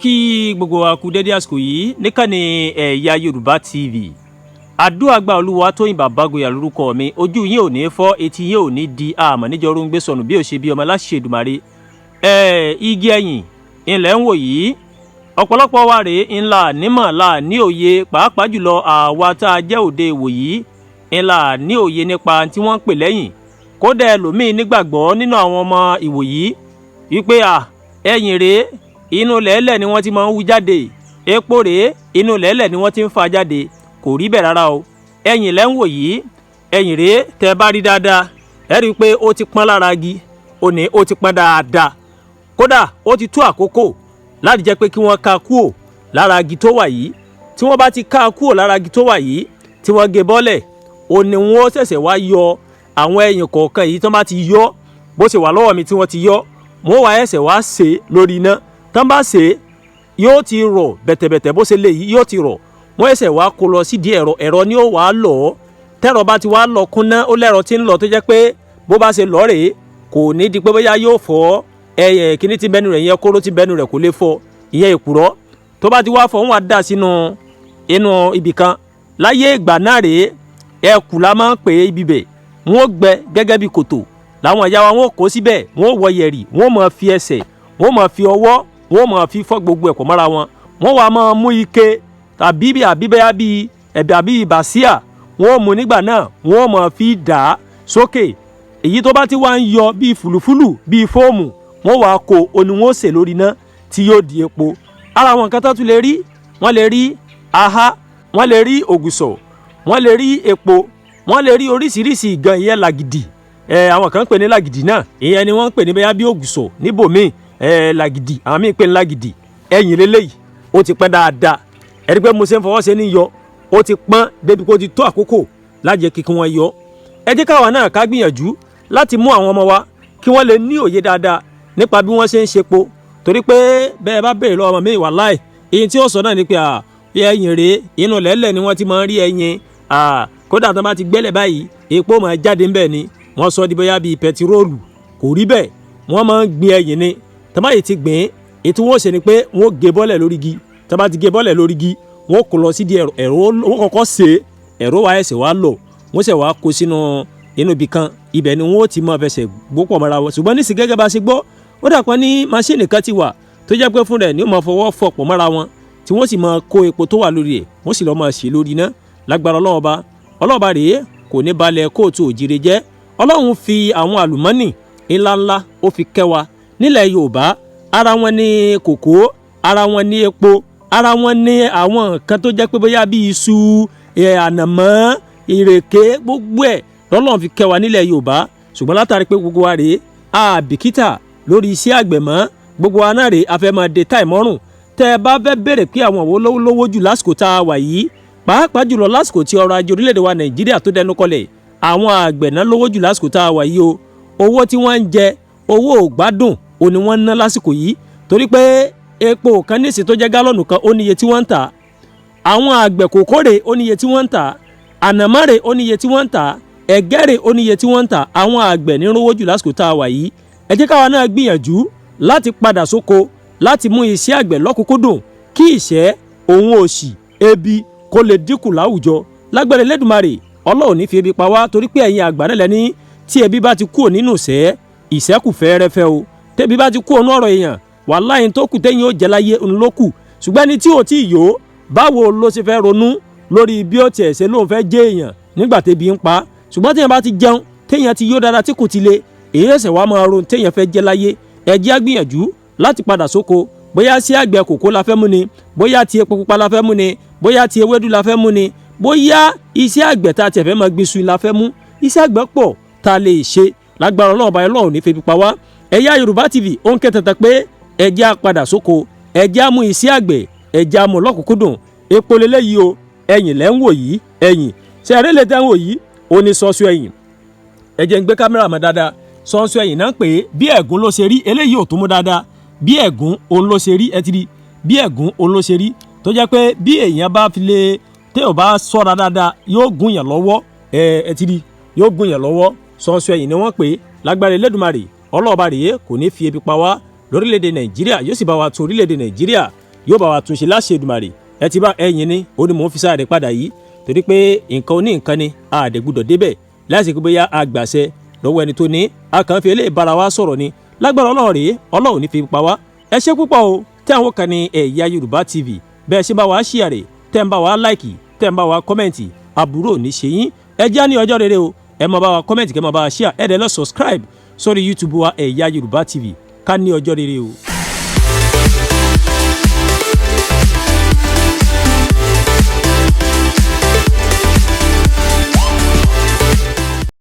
kí gbogbo wa kú dédé àsìkò yìí níkànnì Ẹ̀yà Yorùbá TV. Àdúràgbà Olúwatóyìn Bàbágboyà lórúkọ mi. Ojú yín ò ní fọ́, etí yín ò ní di àmọ́ níjọ́rú ń gbé sọnù bí ó ṣe bí ọmọ láṣẹ Èdùmàrè. Igi ẹ̀yìn ilẹ̀ ń wò yìí ọ̀pọ̀lọpọ̀ wa rèé ńlá nímọ̀ là ní òye, pàápàá jùlọ àwa tá a jẹ́ òde ìwòyí ńlá ní òye nípa tí wọ́n ń pè lẹ́yìn. Kódà ẹlòmíín nígbàgbọ́ nínú àwọn ọmọ ìwòyí wípé ẹ̀yìn rèé inú lẹ́lẹ̀ ni wọ́n ti máa ń wú jáde, epo rèé inú lẹ́lẹ̀ ni wọ́n ti ń fa jáde. Kò rí bẹ́ẹ̀ rárá o. Ẹ̀yìn lẹ́ ń wò yìí, ẹ̀yìn rèé tẹ́ bá rí dáadáa ẹ rí i pé ó ti pọ́n lára igi, ó ti pọ́n dáadáa. Kódà ó ti tó àkókò láti jẹ́ pé kí wọ́n ká kúò lára igi tó wà yìí. Tí wọ́n bá ti ká kúò lára igi tó wà yìí, tí wọ́n gé bọ́lẹ̀, ó ní wọ́n ṣẹ̀ṣẹ̀ wá yọ àwọn ẹ̀yìn kọ̀ọ̀kan yìí tí wọ́n bá ti yọ bó ṣe wà lọ́wọ́ mi tí wọ́n ti yọ, wọ́n wá ẹ̀ṣẹ̀ wá ṣe lórí iná. Tán bá ṣe yóò ti rọ̀ bẹ̀tẹ̀bẹ̀tẹ̀ bó ṣe lè yìí yóò ti rọ̀. Wọ́n ẹ̀ṣẹ̀ wá kó lọ sídìí ẹ̀rọ ni ó wàá lọ̀. Tẹ́rọ bá ti wá lọ kúnná, ó lẹ́rọ tí ń lọ tó jẹ́ pé bó bá ṣe lọ rèé kò ní di pé bóyá yóò fọ́ kíní tí bẹ́nu rẹ̀ yẹn kóró tí bẹ́nu rẹ̀ kò lè fọ́ ìyẹn èkùrọ́. Tó bá ti wá fọ́ wọn á dà sínú inú ibì kan. Láyé ìgbà náà rèé ẹkù la máa ń pè é ibi bẹ̀. Wọ́n gbẹ́ gẹ́gẹ́ bí kòtò làwọn ìyá wa wọ́n kó síbẹ̀, wọ́n wọ yẹ̀rì, wọ́n máa fi ẹsẹ̀, wọ́n máa fi ọwọ́, wọ́n máa fi fọ́ gbogbo ẹ̀kọ́ mọ́ra wọn. Wọ́n wá máa mú ike tàbí àbíbẹ́yà bíi ẹ̀bẹ̀ àbí bàsíà, wọ́n mú nígbà náà wọ́n máa fi dà á sókè. Èyí tó bá ti wá ń yọ bíi fùlùfùlù bíi fóòmù, wọ́n wá kó oní wọn sè lórí iná tí yóò di epo. Ara wọn nǹkan tó tún lè rí, wọ́n lè rí aha, wọ́n lè rí ògùsọ̀, wọ́n lè rí epo, wọ́n lè rí oríṣiríṣi ìgan ìyẹn làgìdì. Àwọn kan ń pè ní làgìdì náà, ìyẹn ni wọ́n ń pè ní bẹ́yà bí ògùsọ̀ níbòmíì. Làgìdì àwọn míì pè ní làgìdì. Ẹ̀yìn lélẹ́yìí ó ti pẹ́ dáadáa. Ẹ̀rí pé mo ṣe ń fọwọ́ ṣe ní yọ, ó ti pọ́n débi kó ti tó àkókò láti jẹ́ kí wọ́n yọ. Ẹ jẹ́ káwa náà ká gbìyànjú láti mú àwọn ọmọ wa kí wọ́n lè ní òye dáadáa nípa bí wọ́n ṣe ń ṣepo. Torí pé bẹ́ẹ̀ bá béèrè lọ́wọ́ ọmọ mi wàláì, èyí tí ó sọ náà ni pé ẹ̀yìn rèé inú lẹ́lẹ̀ ni wọ́n ti máa ń rí ẹ̀yìn. Kódà tó bá ti gbẹ́lẹ̀ báyìí epo máa jáde ńbẹ̀ ni. Wọ́n sọ di bóyá bíi pẹtiróòlù. Kò rí bẹ́ẹ̀, wọ́n máa ń gbin ẹ̀yìn ni. Tó bá yìí ti gbìn, ètò wọn ṣe ni pé wọ́n gé bọ́lẹ̀ lórí igi. Tó bá ti gé bọ́lẹ̀ lórí igi, wọ́n kó lọ sídìí ẹ̀rọ, wọ́n kọ́kọ́ ṣe ẹ̀rọ wa ẹ̀ṣẹ̀ wá lọ, wọ́n ṣẹ̀ wá kó sínú inú ibì kan. Ibẹ̀ ni wọ́n ti máa fẹsẹ̀ gbópọ̀ mọ́ra wọn. Ṣùgbọ́n nísìnyí gẹ́gẹ́ bá ṣe gbọ́, ó dà pé ní máṣíìnì kan ti wà tó jẹ́ pé fún rẹ̀ ni ó máa fọwọ́ fọ̀pọ̀ mọ́ra wọn tí wọ́n sì máa kó epo tó wà lórí ẹ̀, wọ́n sì lọ́ọ́ máa ṣe lórí iná. Lágbára ọlọ́ọ̀ba rèé kò ní balẹ̀ kóòtù òjìrè jẹ́. Ọlọ́run fi àwọn àlùmọ́nì ńláńlá ó fi kẹ́ wa nílẹ̀ Yorùbá. Ara wọn ní kòkó, ara wọn ní epo, ara wọn ní àwọn nǹkan tó jẹ́ pé bóyá bí iṣu, ànàmọ́, ìrèké, gbogbo ẹ̀ lọ́lọ́run fi kẹ́ wa nílẹ̀ Yorùbá. Ṣùgbọ́n látàrí pé gbogbo wa rèé àbìkítà lórí iṣẹ́ àgbẹ̀ mọ́, gbogbo wa náà rèé a fẹ́ máa de táì mọ́rùn. Tẹ́ ẹ bá fẹ́ bèrè pé àwọn wo lówó jù lásìkò tá a wà yìí, pàápàá jùlọ lásìkò tí ọrọ̀ ajé orílẹ̀-èdè wa Nàìjíríà tó dẹnu kọlẹ̀, àwọn àgbẹ̀ náà lówó jù lásìkò tá a wà yìí o. Owó tí wọ́n ń jẹ, owó ògbádùn òní wọ́n ń ná lásìkò yìí. Torí pé epo kan nísìn tó jẹ́ gálọ́ọ̀nù kan ó níye tí wọ́n ń tà. Àwọn àgbẹ̀ kòkórè ó níye tí wọ́n ń tà. Ànàmọ́rè ó níye tí wọ́n ń tà. Ẹ̀gẹ́rè ó níye tí wọ́n ń tà. Àwọn àgbẹ̀ ní rówó jù lásìkò tá a wà yìí. Ẹ jẹ́ káwa náà gbìyànjú láti padà sóko, láti mú iṣẹ́ àgbẹ̀ lọ́kùnkúndùn kí ìṣẹ́, òun òṣì, ebi kó lè dínkù láwùjọ. Lágbára Elédùmarè, Ọlọ́run ní fi ebi pa wá. Torí pé ẹ̀yin àgbà náà lẹ́ni tí ebi bá ti kúrò nínú ìṣẹ́kù fẹ́ẹ́rẹ́fẹ́ o. Tẹ́bi bá ti kúrò nínú ọ̀rọ̀ èèyàn, wàláhì tó kù téyìn ó jẹ láyé òun ló kù. Ṣùgbọ́n ẹni tí ò tí ì yó, báwo ló ṣe fẹ́ ronú lórí bí ó tiẹ̀ ṣe lóun fẹ́ jẹ́ èèyàn nígbà tẹ́bi ń pa. Ṣùgbọ́n téèyàn bá ti jẹun, téèyàn ti yó dáadáa tí kò ti le, èyí ẹ̀ṣẹ̀ wá máa ronú téèyàn fẹ́ jẹ́ láyé. Ẹ jẹ́ á gbìyànjú láti padà sóko. Bóyá sí àgbẹ̀ kòkó la fẹ́ mú ni, bóyá ti epo pupa la fẹ́ mú ni, bóyá ti ewédú la fẹ́ mú ni, bóyá iṣẹ́ àgbẹ̀ tá a tiẹ̀ fẹ́ máa gbin iṣu la fẹ́ mú. Iṣẹ́ àgbẹ̀ pọ̀ tá a lè ṣe. Lágbára Ọlọ́run ní febi pa wá. Ẹ̀yà Yorùbá TV ó ń ké tẹ̀tẹ̀ pé ẹ jẹ́ á padà sóko, ẹ jẹ́ á mú iṣẹ́ àgbẹ̀, ẹ jẹ́ á mú lọ́kùnkúndùn. Epo leléyìí o, ẹ̀yìn lẹ́ ń wò yìí, ẹ̀yìn. Ṣé ẹ̀rẹ́ lè tẹ́ ń wò yìí? Ó ní sọ́ọ́sù ẹ̀yìn. Ẹ jẹ́ ń gbé kámẹ́rà mọ́ dáadáa. Sọ́ọ́sù ẹ̀yìn náà pé bí ẹ̀gún ló ṣe rí, eléyìí ò tún mú dáadáa. Bí ẹ̀gún òun ló ṣe rí, ẹ ti rí. Bí ẹ̀gún òun ló ṣe rí. Tó jẹ́ pé bí èèyàn bá fi lè téèyàn bá ṣọ́ra dáadáa yóò gún yàn lọ́wọ́. Ẹ ti rí, yóò gún yàn lọ́wọ́. Sọ́ọ́sù ẹ̀yìn ni wọ́n pè. Lágbára Elédùmarè, ọlọ́ọ̀ba rèé kò ní fi ebi pa wá lórílẹ̀‐èdè Nàìjíríà, yóò sì bá wa tó orílẹ̀‐èdè Nàìjíríà. yóò bá wa túnṣe láṣẹ Èdùmàrè. Ẹ ti bá ẹ̀yin ní ó ní mò ń fi sáré padà yìí torí pé nǹkan oní nǹkan ni àdẹ̀gbùdọ̀ débẹ̀ láti pé bóyá àgbàṣẹ lọ́wọ́ ẹni tó ní akànfi eléyìí bára wa sọ̀rọ̀ ni lágbára Ọlọ́run rèé Ọlọ́run ní fi pa wá. Ẹ ṣé púpọ̀ o tí àwọn kan ní Ẹ̀yà Yorùbá TV bẹ́ẹ̀ ṣe bá wa ṣíàrè tẹ́ ń bá wa láìkì tẹ́ ń bá wa kọ́mẹ̀ntì àbúrò ní ṣe yín ẹ já ní ọjọ́ rere o ẹ máa bá wa kọ́mẹ̀ntì kẹ́ máa bá wa ṣíà ẹ dẹ̀ lọ subscribe sórí YouTube wa Ẹ̀yà Yorùbá TV ká ní ọjọ́ rere o.